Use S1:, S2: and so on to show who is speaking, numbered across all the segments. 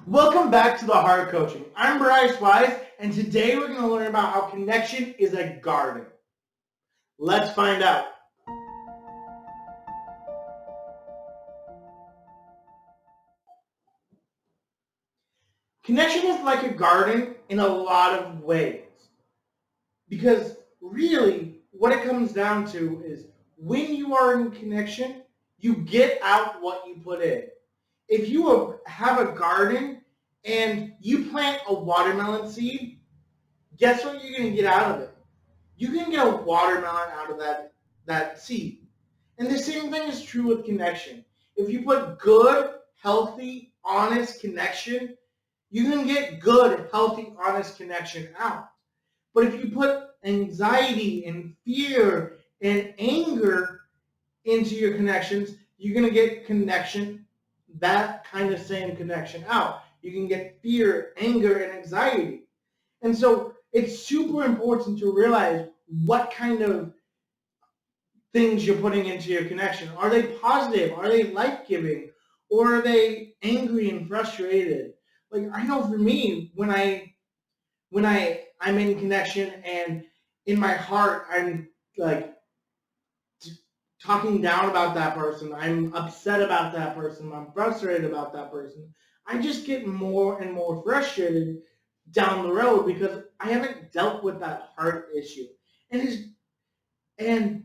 S1: Welcome back to the Heart Coaching. I'm Bryce Wise, and today we're going to learn about how connection is a garden. Let's find out. Connection is like a garden in a lot of ways. Because really, what it comes down to is when you are in connection, you get out what you put in. If you have a garden and you plant a watermelon seed, guess what you're going to get out of it? You can get a watermelon out of that seed. And the same thing is true with connection. If you put good, healthy, honest connection, you can get good, healthy, honest connection out. But if you put anxiety and fear and anger into your connections, you're going to get connection, that kind of same connection out. You can get fear, anger, and anxiety. And so it's super important to realize what kind of things you're putting into your connection. Are they positive? Are they life-giving? Or are they angry and frustrated? Like, I know for me, when I'm in connection and in my heart I'm like talking down about that person, I'm upset about that person, I'm frustrated about that person, I just get more and more frustrated down the road because I haven't dealt with that heart issue. And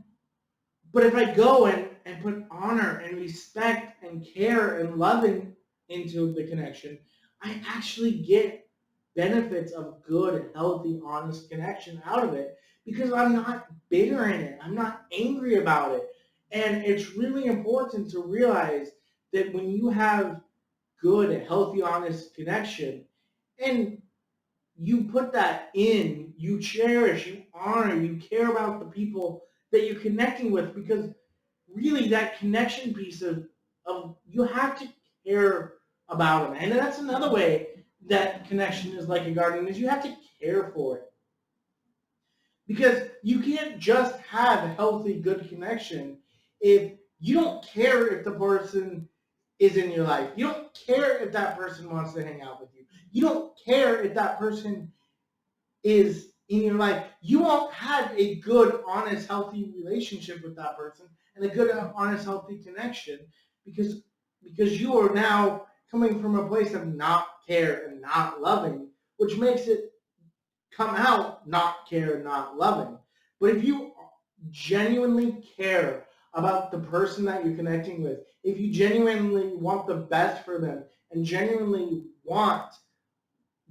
S1: but if I go and put honor and respect and care and loving into the connection, I actually get benefits of good, healthy, honest connection out of it because I'm not bitter in it. I'm not angry about it. And it's really important to realize that when you have good, healthy, honest connection and you put that in, you cherish, you honor, you care about the people that you're connecting with because really that connection piece of you have to care about them. And that's another way that connection is like a garden is you have to care for it. Because you can't just have a healthy, good connection if you don't care if the person is in your life. You don't care if that person wants to hang out with you. You don't care if that person is in your life. You won't have a good, honest, healthy relationship with that person and a good, honest, healthy connection because you are now coming from a place of not care and not loving, which makes it come out not care, not loving. But if you genuinely care about the person that you're connecting with, if you genuinely want the best for them and genuinely want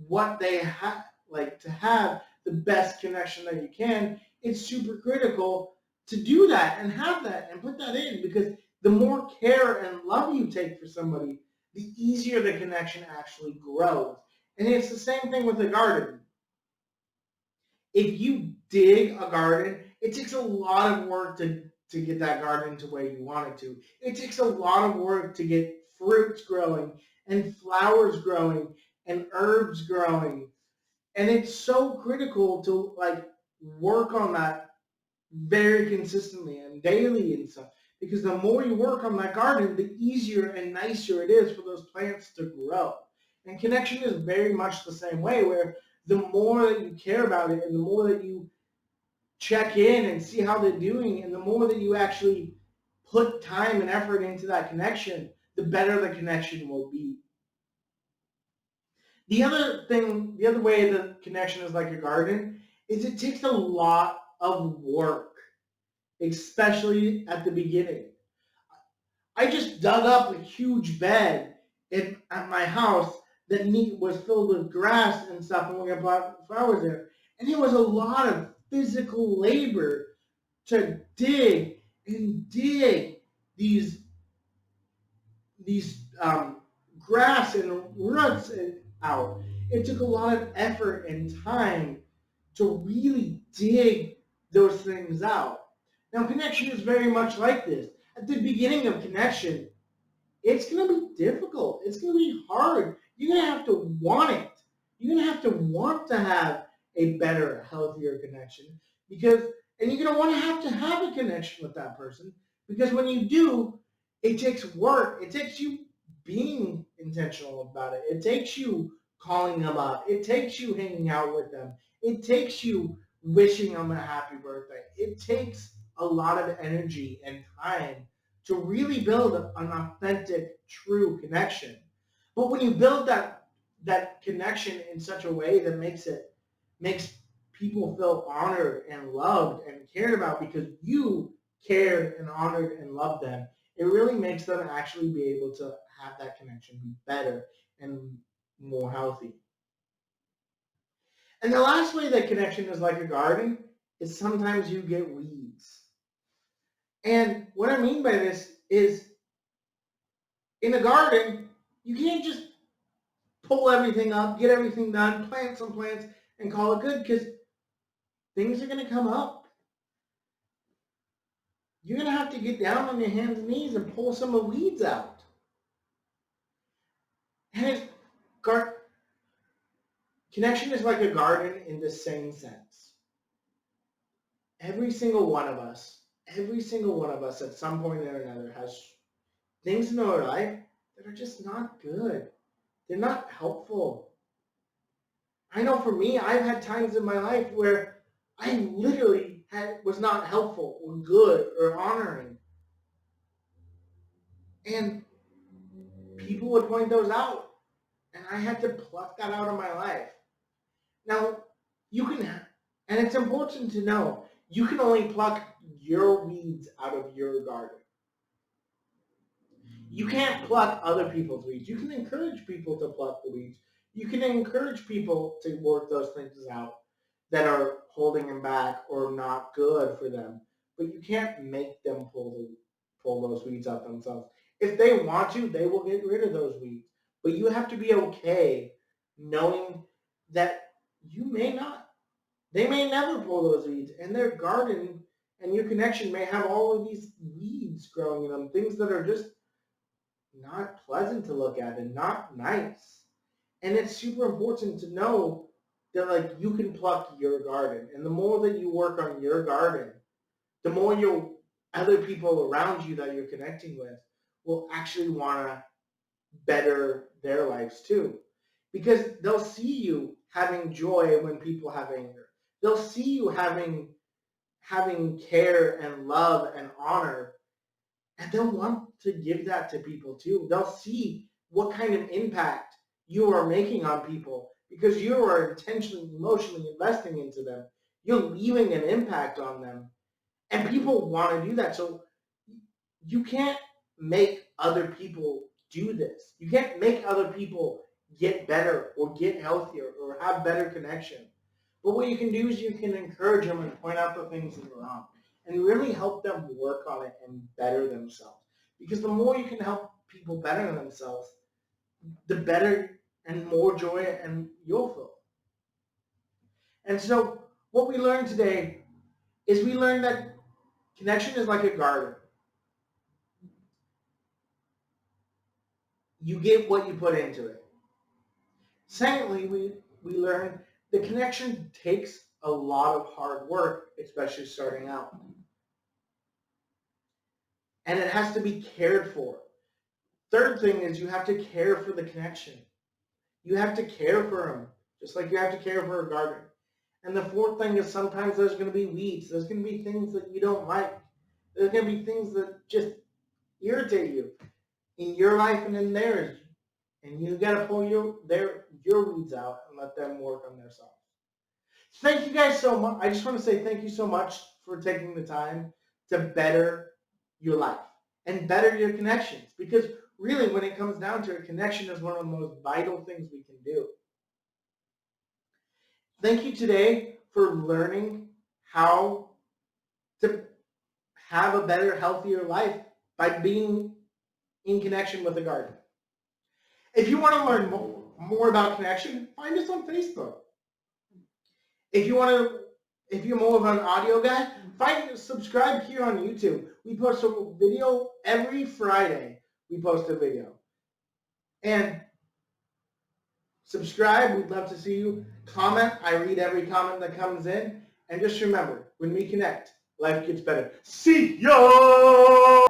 S1: what they have, like to have the best connection that you can, it's super critical to do that and have that and put that in because the more care and love you take for somebody, the easier the connection actually grows. And it's the same thing with a garden. If you dig a garden, it takes a lot of work to get that garden to where you want it to. It takes a lot of work to get fruits growing and flowers growing and herbs growing. And it's so critical to like work on that very consistently and daily and stuff. Because the more you work on that garden, the easier and nicer it is for those plants to grow. And connection is very much the same way, where the more that you care about it and the more that you check in and see how they're doing and the more that you actually put time and effort into that connection, the better the connection will be. The other way that connection is like a garden is it takes a lot of work, especially at the beginning. I just dug up a huge bed at my house that was filled with grass and stuff, and we got flowers there. And it was a lot of physical labor to dig and dig these grass and roots out. It took a lot of effort and time to really dig those things out. Now, connection is very much like this. At the beginning of connection, it's going to be difficult. It's going to be hard. You're going to have to want it. You're going to have to want to have a better, healthier connection because, and you're going to want to have a connection with that person because when you do, it takes work. It takes you being intentional about it. It takes you calling them up. It takes you hanging out with them. It takes you wishing them a happy birthday. It takes a lot of energy and time to really build an authentic, true connection. But when you build that connection in such a way that makes people feel honored and loved and cared about because you cared and honored and loved them, it really makes them actually be able to have that connection be better and more healthy. And the last way that connection is like a garden is sometimes you get weeds. And what I mean by this is in a garden, you can't just pull everything up, get everything done, plant some plants, and call it good because things are going to come up. You're going to have to get down on your hands and knees and pull some of the weeds out. And connection is like a garden in the same sense. Every single one of us at some point or another has things in our life that are just not good. They're not helpful. I know for me, I've had times in my life where I literally was not helpful or good or honoring. And people would point those out. And I had to pluck that out of my life. Now, and it's important to know, you can only pluck your weeds out of your garden. You can't pluck other people's weeds. You can encourage people to pluck the weeds. You can encourage people to work those things out that are holding them back or not good for them. But you can't make them pull those weeds out themselves. If they want to, they will get rid of those weeds. But you have to be okay knowing that you may not. They may never pull those weeds. And their garden and your connection may have all of these weeds growing in them, things that are just not pleasant to look at and not nice. And it's super important to know that like you can pluck your garden. And the more that you work on your garden, the more other people around you that you're connecting with will actually want to better their lives too. Because they'll see you having joy when people have anger. They'll see you having care and love and honor, and they'll want to give that to people too. They'll see what kind of impact you are making on people because you are intentionally, emotionally investing into them. You're leaving an impact on them, and people want to do that. So you can't make other people do this. You can't make other people get better or get healthier or have better connection. But what you can do is you can encourage them and point out the things that are wrong and really help them work on it and better themselves. Because the more you can help people better themselves, the better and more joy and you'll feel. And so what we learned today is we learned that connection is like a garden. You get what you put into it. Secondly, we learned the connection takes a lot of hard work, especially starting out. And it has to be cared for. Third thing is you have to care for the connection. You have to care for them, just like you have to care for a garden. And the fourth thing is sometimes there's going to be weeds. There's going to be things that you don't like. There's going to be things that just irritate you in your life and in theirs. And you got to pull your weeds out and let them work on themselves. Thank you guys so much. I just want to say thank you so much for taking the time to better your life and better your connections. Because really, when it comes down to it, connection is one of the most vital things we can do. Thank you today for learning how to have a better, healthier life by being in connection with a garden. If you want to learn more about connection, find us on Facebook. If you're more of an audio guy, subscribe here on YouTube. We post a video every Friday. We post a video. And subscribe. We'd love to see you. Comment. I read every comment that comes in. And just remember, when we connect, life gets better. See ya!